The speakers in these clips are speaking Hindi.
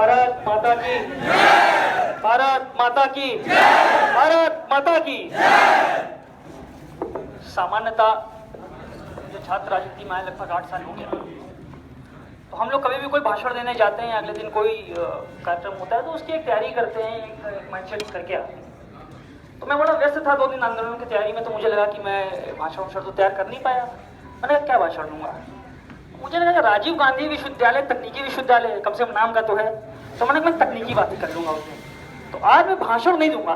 भारत माता की, भारत माता की, भारत माता की। सामान्यतः जो छात्र राजनीति में आए लगभग 8 साल हो गया, तो हम लोग कभी भी कोई भाषण देने जाते हैं, अगले दिन कोई कार्यक्रम होता है तो उसकी एक तैयारी करते हैं, एक माइंडसेट करके आते हैं। तो मैं बड़ा व्यस्त था 2 दिन आंदोलन की तैयारी में, तो मुझे लगा कि मैं भाषण तो तैयार कर नहीं पाया। मैंने कहा क्या भाषण दूंगा, मुझे लगा राजीव गांधी विश्वविद्यालय तकनीकी विश्वविद्यालय कम से कम नाम का तो है, तो मैंने मैं तकनीकी बातें कर लूंगा उसमें। तो आज मैं भाषण नहीं दूंगा,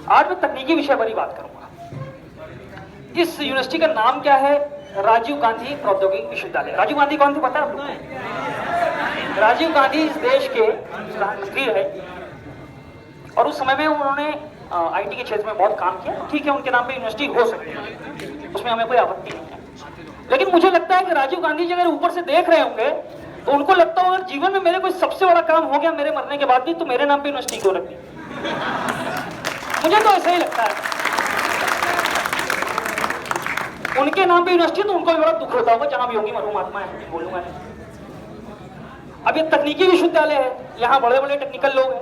आज मैं तकनीकी विषय पर ही बात करूंगा। इस यूनिवर्सिटी का नाम क्या है? राजीव गांधी प्रौद्योगिकी विश्वविद्यालय। राजीव गांधी कौन थे पता है आप लोगों? राजीव गांधी इस देश के प्रधानमंत्री रहे और उस समय में उन्होंने आईटी के क्षेत्र में बहुत काम किया। ठीक है, उनके नाम पे यूनिवर्सिटी हो सकती है, उसमें हमें कोई आपत्ति नहीं है। लेकिन मुझे लगता है कि राजीव गांधी जी अगर ऊपर से देख रहे होंगे तो उनको लगता होगा जीवन में मेरे कोई सबसे बड़ा काम हो गया मेरे मरने के बाद भी, तो मेरे नाम पे यूनिवर्सिटी क्यों रख दी? मुझे तो ऐसा ही लगता है। उनके नाम पे यूनिवर्सिटी तो उनको भी बड़ा दुख होता होगा, जहां भी होंगी मरहूम आत्मा है, बोलूंगा नहीं। अब ये तकनीकी विश्वविद्यालय है, यहाँ बड़े बड़े टेक्निकल लोग हैं।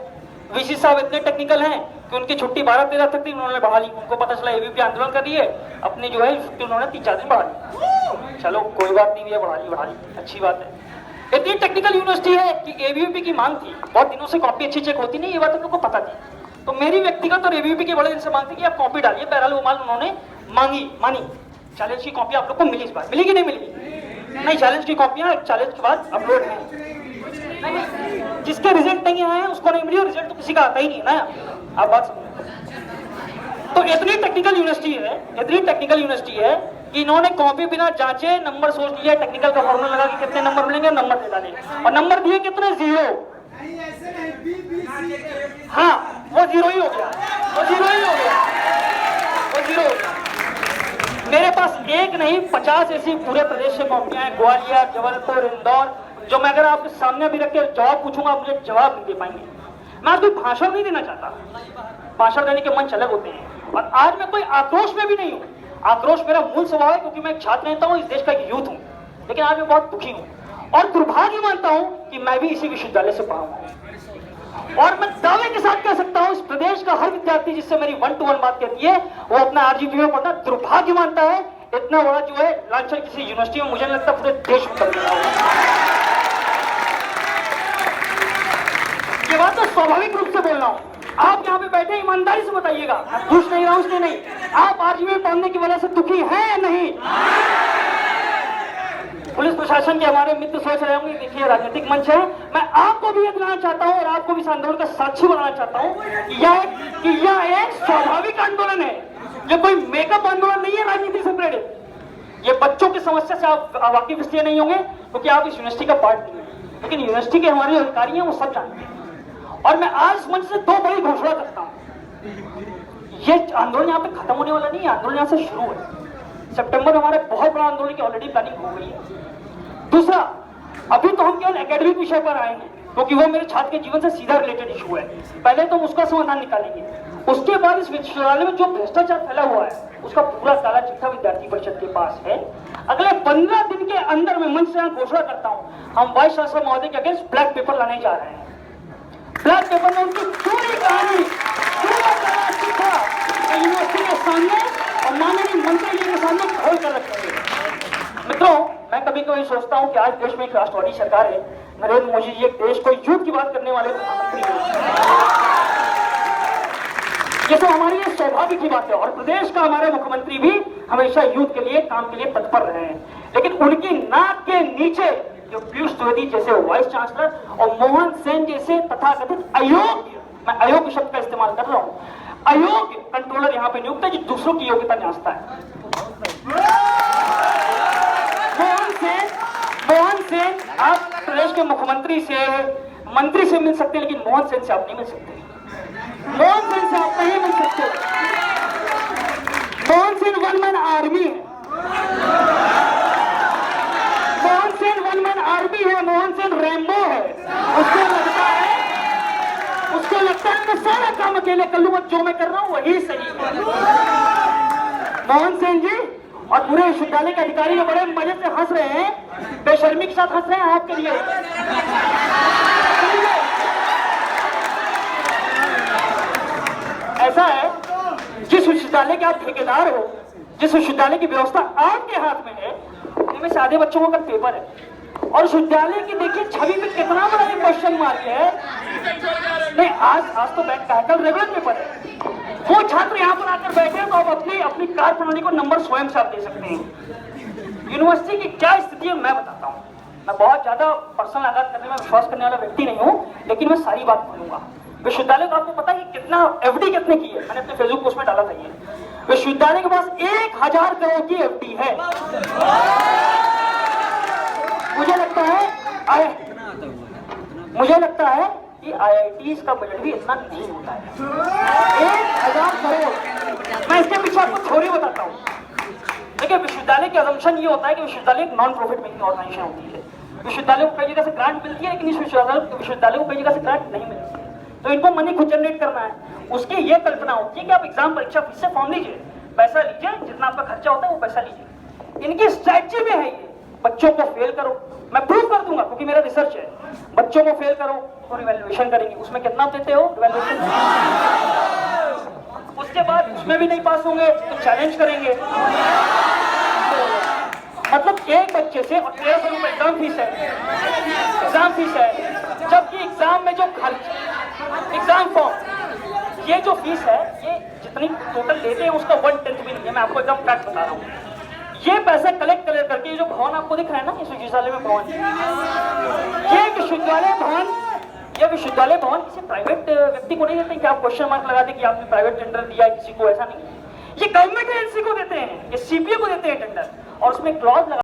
वीसी साहब इतने टेक्निकल हैं कि उनकी छुट्टी 12-13 तक थी, उन्होंने बढ़ा ली। उनको पता चला एबीवीपी आंदोलन कर रही है, अपनी जो है छुट्टी उन्होंने 3-4 दिन बढ़ा ली। चलो कोई बात नहीं, ये बढ़ा ली, अच्छी बात है। इतनी टेक्निकल यूनिवर्सिटी है कि एबीवीपी की मांग थी, बहुत दिनों से कॉपी अच्छी चेक होती नहीं, ये बात हम लोग को पता थी। तो मेरी व्यक्तिगत और एबीवीपी के बड़े दिन से मांग थी कि आप कॉपी डालिए। बहरहाल वो माल उन्होंने मानी। चैलेंज की कॉपी आप लोग को मिली, इस बार मिली कि नहीं मिली? नहीं, चैलेंज की कॉपियां चैलेंज के बाद अपलोड है। नहीं, जिसके रिजल्ट नहीं आए हैं उसको नहीं मिली, और रिजल्ट तो किसी का आता ही नहीं है ना। आप बात समझो। तो इतनी टेक्निकल यूनिवर्सिटी है कि इन्होंने कॉपी बिना जांचे नंबर सोच लिया, टेक्निकल का फॉर्मूला लगा कि कितने नंबर मिलेंगे, नंबर दे डाले और नंबर दिए कितने? 0। हाँ, वो 0 ही हो गया। मेरे पास एक नहीं 50 ऐसी पूरे प्रदेश से कॉपियां हैं, ग्वालियर, जबलपुर, इंदौर, जो मैं अगर आपके सामने भी रख के जवाब पूछूंगा आप मुझे जवाब नहीं दे पाएंगे। मैं आज कोई भाषण नहीं देना चाहता, भाषण देने के मंच अलग होते हैं, और आज मैं कोई आक्रोश में भी नहीं हूँ। आक्रोश मेरा मूल स्वभाव है, क्योंकि मैं एक छात्र नेता हूँ, इस देश का एक यूथ हूँ। लेकिन आज मैं बहुत दुखी हूँ और दुर्भाग्य मानता हूँ कि मैं भी इसी विश्वविद्यालय से पढ़ा हूँ। और मैं दावे के साथ कह सकता हूँ, इस प्रदेश का हर विद्यार्थी जिससे मेरी 1-to-1 बात कहती है, वो अपना आरजीपी में पढ़ना दुर्भाग्य मानता है। इतना बड़ा जो है लांछन किसी यूनिवर्सिटी में मुझे नहीं लगता पूरे देश में कर देना होगा। ये बात तो स्वाभाविक रूप से बोल रहा हूँ। आप यहाँ पे बैठे ईमानदारी से बताइएगा, खुश नहीं रहा उसने नहीं, आप आरजीपी पढ़ने की वजह से दुखी हैं या नहीं? पुलिस प्रशासन के हमारे मित्र सोच रहे होंगे, देखिए राजनीतिक मंच है, मैं आपको भी ये दिलाना चाहता हूँ और आपको भी इस आंदोलन का साक्षी बनाना चाहता हूँ कि यह एक स्वाभाविक आंदोलन है। ये कोई मेकअप आंदोलन नहीं है राजनीति से प्रेरित। ये बच्चों की समस्या से आप वाकिफ इसलिए नहीं होंगे क्योंकि आप इस यूनिवर्सिटी का पार्ट नहीं है, लेकिन यूनिवर्सिटी के हमारे अधिकारी हैं वो सब जानते हैं। और मैं आज इस मंच से 2 बड़ी घोषणा करता हूँ। ये आंदोलन यहाँ पे खत्म होने वाला नहीं है, आंदोलन यहाँ से शुरू है। सितंबर में हमारे बहुत बड़ा आंदोलन की ऑलरेडी प्लानिंग हो गई है। दूसरा, अभी तो हम केवल एकेडमिक विषय पर आए हैं क्योंकि वो मेरे छात्र के जीवन से सीधा रिलेटेड इशू है। पहले तो उसका समाधान निकालेंगे, उसके बाद इस विश्वविद्यालय में जो भ्रष्टाचार फैला हुआ है उसका पूरा काला चिट्ठा विद्यार्थी परिषद के पास है। अगले 15 दिन के अंदर मैं मंच से घोषणा करता हूँ, हम वाइस चांसलर महोदय के अगेंस्ट ब्लैक पेपर लाने जा रहे हैं। ब्लैक पेपर में उनकी पूरी कहानी, पूरा काला चिट्ठा यूनिवर्सिटी के सामने और माननीय मंत्री जी के सामने खोल कर रखेंगे। मित्रों, मैं कभी कभी सोचता हूं कि आज देश में एक राष्ट्रवादी सरकार है, नरेंद्र मोदी जी एक देश को युद्ध की बात करने वाले प्रधानमंत्री हैं। ये तो हमारी लिए सौभाग्य की बात है और प्रदेश का हमारे मुख्यमंत्री भी हमेशा युद्ध के लिए, काम के लिए तत्पर रहे हैं। लेकिन उनकी नाक के नीचे जो पीयूष द्विवेदी जैसे वाइस चांसलर और मोहन सेन जैसे तथाकथित अयोग्य, मैं अयोग्य शब्द का इस्तेमाल कर रहा हूँ, अयोग्य कंट्रोलर यहाँ पे नियुक्त है जो दूसरों की योग्यता जांचता है। मोहन सेन आप प्रदेश के मुख्यमंत्री से, मंत्री से मिल सकते हैं, लेकिन मोहन सेन से आप नहीं मिल सकते। मोहन सेन से आप नहीं मिल सकते। Mohan Sen one man army है। Mohan Sen one man army है। मोहन सेन रैम्बो है। उसको लगता है मैं सारा काम अकेले कर लूंगा, जो मैं कर रहा हूं वही सही है। मोहन सेन जी और पूरे विश्वविद्यालय के अधिकारी बड़े मजे से हंस रहे हैं, बेशर्मी के साथ हंस रहे हैं आपके लिए। ऐसा है, जिस विश्वविद्यालय के आप ठेकेदार हो, जिस विश्वविद्यालय की व्यवस्था आपके हाथ में है, इनमें से आधे बच्चों का पेपर है और उस विद्यालय की देखिए छवि पे कितना बड़ा ये क्वेश्चन मार्क है। नहीं, आज तो बैंक का है, कल रेगुलर पेपर है। वो छात्र यहाँ पर आकर बैठे हैं तो आप अपनी कार्य प्रणाली को नंबर स्वयं से आप दे सकते हैं। यूनिवर्सिटी की क्या स्थिति है मैं बताता हूँ। मैं बहुत ज्यादा पर्सनल आघात करने में विश्वास करने वाला व्यक्ति नहीं हूँ, लेकिन मैं सारी बात बोलूंगा। विश्वविद्यालय को आपको पता है कि कितना एफडी कितने की है, मैंने अपने फेसबुक पोस्ट में डाला था। ये विश्वविद्यालय के पास 1000 करोड़ की एफडी है। मुझे लगता है कि IITs का बजट भी इतना नहीं होता है। 1000 करोड़। मैं इसके पीछे आपको थ्योरी बताता हूँ। देखिए, विश्वविद्यालय की अजम्पशन ये होता है कि विश्वविद्यालय एक नॉन प्रॉफिट मेकिंग ऑर्गेनाइजेशन होती है। विश्वविद्यालय को कई जगह से ग्रांट मिलती है, लेकिन इस विश्वविद्यालय को कई जगह से ग्रांट नहीं मिलती है, तो इनको मनी खुद जनरेट करना है। उसकी ये कल्पना होती है कि आप एग्जाम परीक्षा फीस से फॉर्म लीजिए, पैसा लीजिए, जितना आपका खर्चा होता है वो पैसा लीजिए। इनकी स्ट्रैटेजी में है ये, बच्चों को फेल करो, मैं प्रूव कर दूंगा क्योंकि मेरा रिसर्च है। बच्चों को फेल करो और इवैल्यूएशन करेंगे, उसमें कितना देते हो इवैल्यूएशन, उसके बाद उसमें भी नहीं पास होंगे तो चैलेंज करेंगे। मतलब एक बच्चे से, और 1300 रुपए एग्जाम फीस है, जबकि एग्जाम में जो खर्च, एग्जाम फॉर्म, ये जो फीस है, ये जितनी टोटल लेते हैं उसका 1/10 भी नहीं है। मैं आपको एकदम फैक्ट बता रहा हूँ। ये पैसा कलेक्ट करके, ये जो भवन आपको दिख रहा है ना, इस विश्वविद्यालय में भवन, ये विश्वविद्यालय भवन किसी प्राइवेट व्यक्ति को नहीं देते कि आप क्वेश्चन मार्क लगा दें कि आपने प्राइवेट टेंडर दिया है किसी को, ऐसा नहीं। ये गवर्नमेंट एजेंसी को देते हैं, ये CPA को देते हैं टेंडर, और उसमें क्लॉज लगा